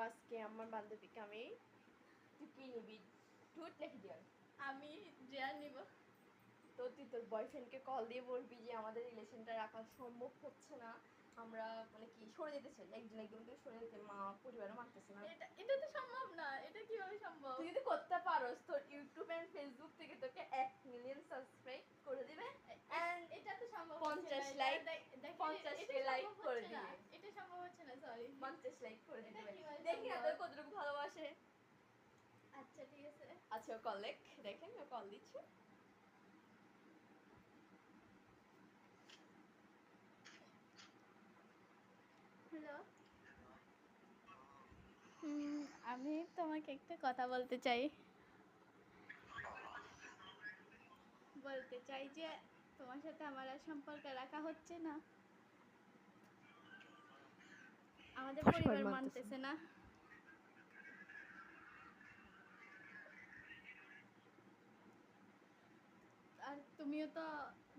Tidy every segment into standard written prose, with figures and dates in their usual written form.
আজকে আমার বান্ধবীকে আমি, তুই কি নিবি, টুট নাকি ডিয়ার? আমি ডিয়ার নিব। তো তুই তোর বয়ফ্রেন্ডকে কল দিয়ে বলবি যে আমাদের রিলেশনটা রাখা সম্ভব হচ্ছে না, আমরা মানে কি সরে যেতে চাই, একজন একজনকে সরে যেতে, মা পরিবারও মানতেছে না। এটা তো সম্ভব না, এটা কিভাবে সম্ভব? তুই যদি করতে পারোস, তোর ইউটিউব এন্ড ফেসবুক থেকে তোকে 1 মিলিয়ন সাবস্ক্রাইব করে দিবে এন্ড এটা তো সম্ভব 50 লাইক 50 কে লাইক করে দিবে। এটা সম্ভব হচ্ছে না, সরি। 50 লাইক করে দিবে, কিভাবে দেখি না সম্ভব? তোর কতটুকু ভালোবাসে। আচ্ছা ঠিক আছে। আচ্ছা ও কল দেখ, দেখেন ও কল দিচ্ছে। হ্যালো। আমি তোমাকে একটা কথা বলতে চাই যে তোমার সাথে আমার আর সম্পর্ক রাখা হচ্ছে না, আমাদের পরিবার মানতেছে না। আর তুমিও তো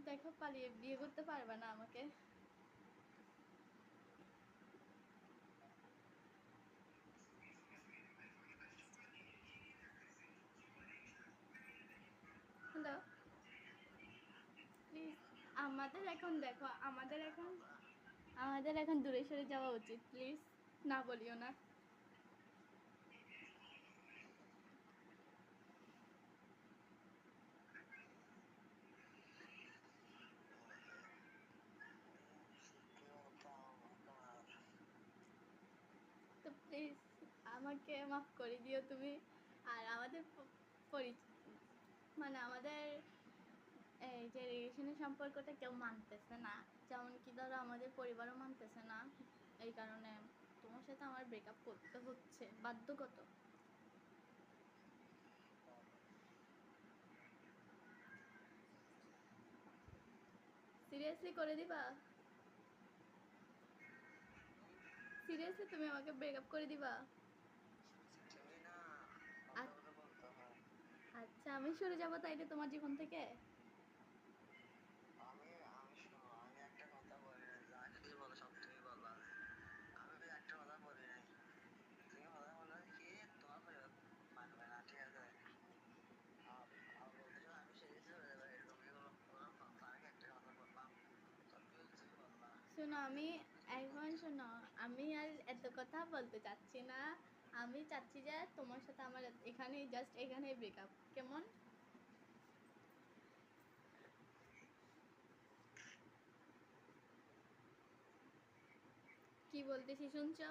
দেখো পালিয়ে বিয়ে করতে পারবে না আমাকে। হ্যালো, প্লিজ আমাদের এখন দেখো, আমাদের এখন দূরে সরে যাওয়া উচিত, প্লিজ না বলিও না। তো প্লিজ আমাকে মাফ করে দিও তুমি। আর আমাদের মানে আমাদের এই যে রিলেশনের সম্পর্কটা কেউ মানতেছে না, যেমন কি ধরো আমাদের পরিবারও মানতেছে না, এই কারণে তোমার সাথে আমার ব্রেকআপ করতে হচ্ছে বাধ্যগত। সিরিয়াসলি করে দিবা? সিরিয়াসলি তুমি আমাকে ব্রেকআপ করে দিবা? আচ্ছা আমি সরে যাবো তাইলে তোমার জীবন থেকে? আমি একটা কথা বলি নাই, যা কিছু বলো সব তুমি বলবা। আমি একটা কথা বলি নাই, তুমি কথা বলো কি তোমার পরিবার মানবে না, ঠিক আছে? বলতে চাও আমি সিরিয়াস হয়ে যাবো এরকম এগুলো কোনো কথা, আমি একটা কথা বললাম সব কিছু তুমি বলবা। শোনো, আমি আর এত কথা বলতে চাচ্ছি না। আমি চাচ্ছি যে তোমার সাথে আমার এখানেই জাস্ট এখানেই ব্রেকআপ, কেমন? কি বলতেছি শুনছো?